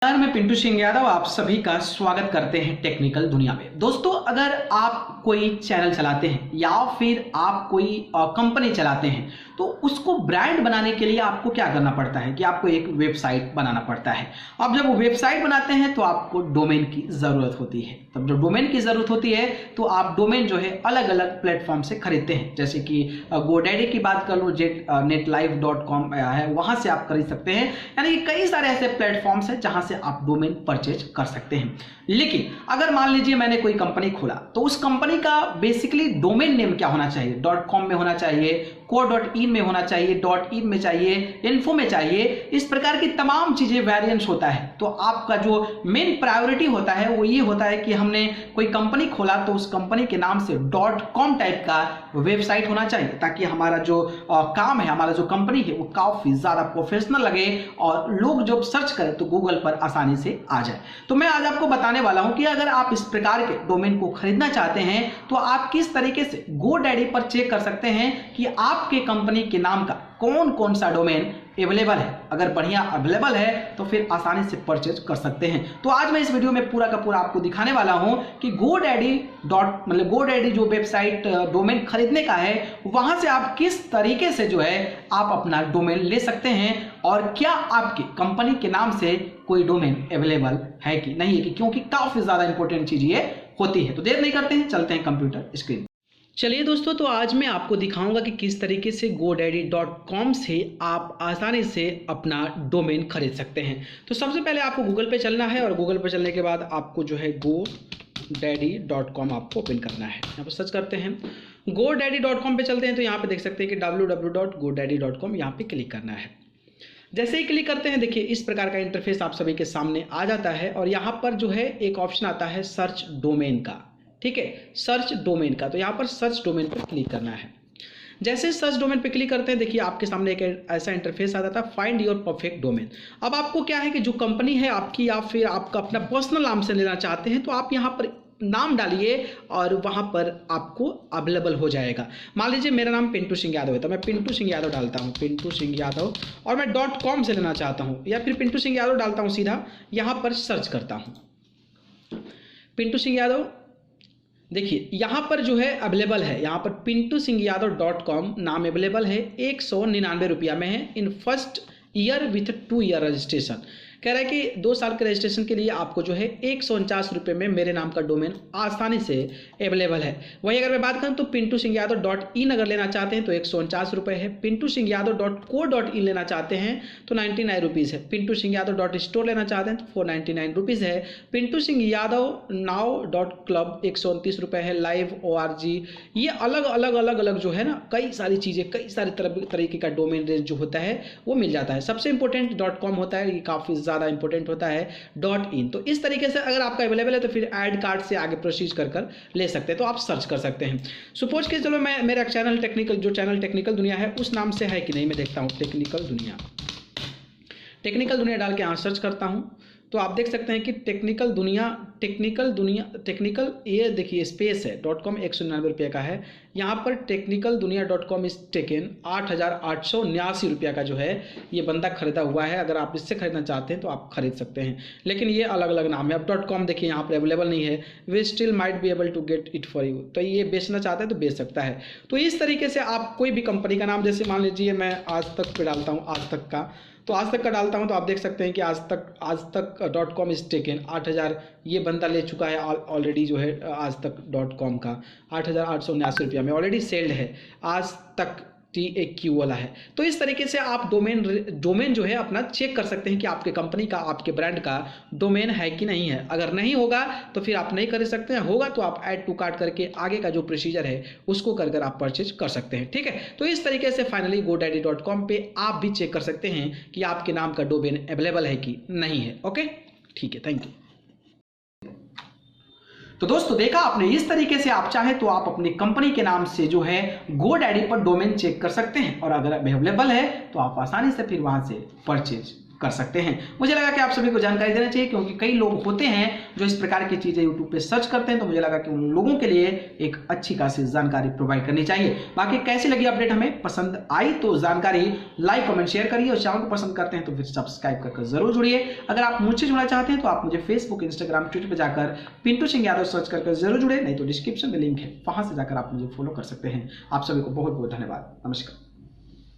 मैं पिंटू सिंह यादव आप सभी का स्वागत करते हैं टेक्निकल दुनिया में। दोस्तों, अगर आप कोई चैनल चलाते हैं या फिर आप कोई कंपनी चलाते हैं तो उसको ब्रांड बनाने के लिए आपको क्या करना पड़ता है कि आपको एक वेबसाइट बनाना पड़ता है। अब जब वो वेबसाइट बनाते हैं तो आपको डोमेन की ज़रूरत होती है। तब जब डोमेन की ज़रूरत होती है तो आप डोमेन जो है अलग अलग प्लेटफॉर्म से खरीदते हैं। जैसे कि गोडैडी की बात कर लो, netlife.com है, वहाँ से आप खरीद सकते हैं। यानी कि कई सारे ऐसे प्लेटफॉर्म्स हैं जहाँ से आप डोमेन परचेज कर सकते हैं। लेकिन अगर मान लीजिए मैंने कोई कंपनी खोला तो उस कंपनी का बेसिकली डोमेन नेम क्या होना चाहिए? .com में होना चाहिए, co.in में होना चाहिए, .in में चाहिए, info में चाहिए। इस प्रकार की तमाम चीजें वेरिएंट्स होता है। तो आपका जो मेन प्रायोरिटी होता है वो ये होता है कि हमने कोई कंपनी खोला तो उस कंपनी के नाम से .com टाइप का वेबसाइट होना चाहिए, ताकि हमारा जो काम है, हमारा जो कंपनी है वो काफी ज्यादा प्रोफेशनल लगे और लोग जब सर्च करें तो गूगल पर आसानी से आ जाए। तो मैं आज आपको बताने वाला हूं कि अगर आप इस प्रकार के डोमेन को खरीदना चाहते हैं तो आप किस तरीके से गोडैडी पर चेक कर सकते हैं कि आपके कंपनी के नाम का कौन कौन सा डोमेन अवेलेबल है। अगर बढ़िया अवेलेबल है तो फिर आसानी से परचेज कर सकते हैं। तो आज मैं इस वीडियो में पूरा का पूरा आपको दिखाने वाला हूं कि गोडैडी जो वेबसाइट डोमेन खरीदने का है वहां से आप किस तरीके से जो है आप अपना डोमेन ले सकते हैं और क्या आपकी कंपनी के नाम से कोई डोमेन अवेलेबल है कि नहीं है, क्योंकि काफी ज्यादा इंपॉर्टेंट चीज ये होती है। तो देर नहीं करते हैं, चलते हैं कंप्यूटर स्क्रीन। चलिए दोस्तों, तो आज मैं आपको दिखाऊंगा कि किस तरीके से godaddy.com से आप आसानी से अपना डोमेन खरीद सकते हैं। तो सबसे पहले आपको गूगल पे चलना है और गूगल पे चलने के बाद आपको जो है godaddy.com आपको ओपन करना है। यहाँ पर सर्च करते हैं, godaddy.com पे चलते हैं तो यहाँ पे देख सकते हैं कि www.godaddy.com यहाँ पे क्लिक करना है। जैसे ही क्लिक करते हैं, देखिए इस प्रकार का इंटरफेस आप सभी के सामने आ जाता है और यहाँ पर जो है एक ऑप्शन आता है सर्च डोमेन का। ठीक है, सर्च डोमेन का। तो यहाँ पर सर्च डोमेन पर क्लिक करना है। जैसे सर्च डोमेन पे क्लिक करते हैं, देखिए आपके सामने एक ऐसा इंटरफेस आता था, फाइंड योर परफेक्ट डोमेन। अब आपको क्या है कि जो कंपनी है आपकी या फिर आपका अपना पर्सनल नाम से लेना चाहते हैं तो आप यहाँ पर नाम डालिए और वहाँ पर आपको अवेलेबल हो जाएगा। मान लीजिए मेरा नाम पिंटू सिंह यादव है तो मैं पिंटू सिंह यादव डालता हूँ, पिंटू सिंह यादव, और मैं .com से लेना चाहता हूँ या फिर पिंटू सिंह यादव डालता हूँ, सीधा यहाँ पर सर्च करता हूँ पिंटू सिंह यादव। देखिए यहाँ पर जो है अवेलेबल है, यहाँ पर पिंटू सिंह यादव .com नाम अवेलेबल है, 199 रुपया में है in first year with 2 year registration. कह रहा है कि 2 साल के रजिस्ट्रेशन के लिए आपको जो है 149 रुपये में मेरे नाम का डोमेन आसानी से अवेलेबल है। वहीं अगर मैं बात करूं तो पिंटू सिंह यादव .in अगर लेना चाहते हैं तो 149 रुपये है। पिंटू सिंह यादव .co.in लेना चाहते हैं तो 99 रुपीज़ है। पिंटू सिंह यादव .store लेना चाहते हैं तो 499 रुपीज़ है। पिंटू सिंह यादव now.club 129 रुपये है। लाइव ORG, ये अलग अलग जो है ना कई सारी चीज़ें, कई सारे तरीके का डोमेन रेंज जो होता है वो मिल जाता है। सबसे इंपॉर्टेंट .com होता है, ये काफ़ी ज़्यादा इंपॉर्टेंट होता है .in। तो इस तरीके से अगर आपका अवेलेबल है तो फिर ऐड कार्ड से आगे प्रोसीड कर ले सकते हैं। तो आप सर्च कर सकते हैं। सपोज कि चलो मैं मेरा चैनल टेक्निकल दुनिया है उस नाम से है कि नहीं मैं देखता हूँ। टेक्निकल दुनिया डाल के यहाँ सर्च करता हूँ तो आप देख सकते हैं कि टेक्निकल दुनिया ये देखिए स्पेस है .com 199 रुपये का है। यहाँ पर टेक्निकल दुनिया .com इस टेकन 8,879 रुपया का जो है ये बंदा खरीदा हुआ है। अगर आप इससे खरीदना चाहते हैं तो आप खरीद सकते हैं, लेकिन ये अलग अलग नाम है। अब .com देखिए यहाँ पर अवेलेबल नहीं है। We still might be able to get it for you, तो ये बेचना चाहते हैं तो बेच सकता है। तो इस तरीके से आप कोई भी कंपनी का नाम, जैसे मान लीजिए मैं आज तक पे डालता हूँ, आज तक का, तो आज तक का डालता हूं तो आप देख सकते हैं कि आज तक .com इस टेकन 8,000 ये बंदा ले चुका है ऑलरेडी जो है। आज तक .com का 8,879 रुपया में ऑलरेडी सेल्ड है। आज तक TAQ वाला है। तो इस तरीके से आप डोमेन जो है अपना चेक कर सकते हैं कि आपके कंपनी का, आपके ब्रांड का डोमेन है कि नहीं है। अगर नहीं होगा तो फिर आप नहीं कर सकते हैं, होगा तो आप ऐड टू कार्ट करके आगे का जो प्रोसीजर है उसको कर आप परचेज कर सकते हैं। ठीक है, तो इस तरीके से फाइनली godaddy.com पे आप भी चेक कर सकते हैं कि आपके नाम का डोमेन अवेलेबल है कि नहीं है। ओके, ठीक है, थैंक यू। तो दोस्तों देखा आपने, इस तरीके से आप चाहे तो आप अपनी कंपनी के नाम से जो है godaddy पर डोमेन चेक कर सकते हैं और अगर अवेलेबल है तो आप आसानी से फिर वहां से परचेज कर सकते हैं। मुझे लगा कि आप सभी को जानकारी देना चाहिए, क्योंकि कई लोग होते हैं जो इस प्रकार की चीजें यूट्यूब पे सर्च करते हैं, तो मुझे लगा कि उन लोगों के लिए एक अच्छी खासी जानकारी प्रोवाइड करनी चाहिए। बाकी कैसी लगी अपडेट, हमें पसंद आई तो जानकारी लाइक कमेंट शेयर करिए, और चैनल को पसंद करते हैं तो फिर सब्सक्राइब करके जरूर जुड़िए। अगर आप मुझसे जुड़ना चाहते हैं तो आप मुझे फेसबुक, इंस्टाग्राम, ट्विटर पर जाकर पिंटू सिंह यादव सर्च करके जरूर जुड़े, नहीं तो डिस्क्रिप्शन में लिंक है, वहां से जाकर आप मुझे फॉलो कर सकते हैं। आप सभी को बहुत बहुत धन्यवाद। नमस्कार।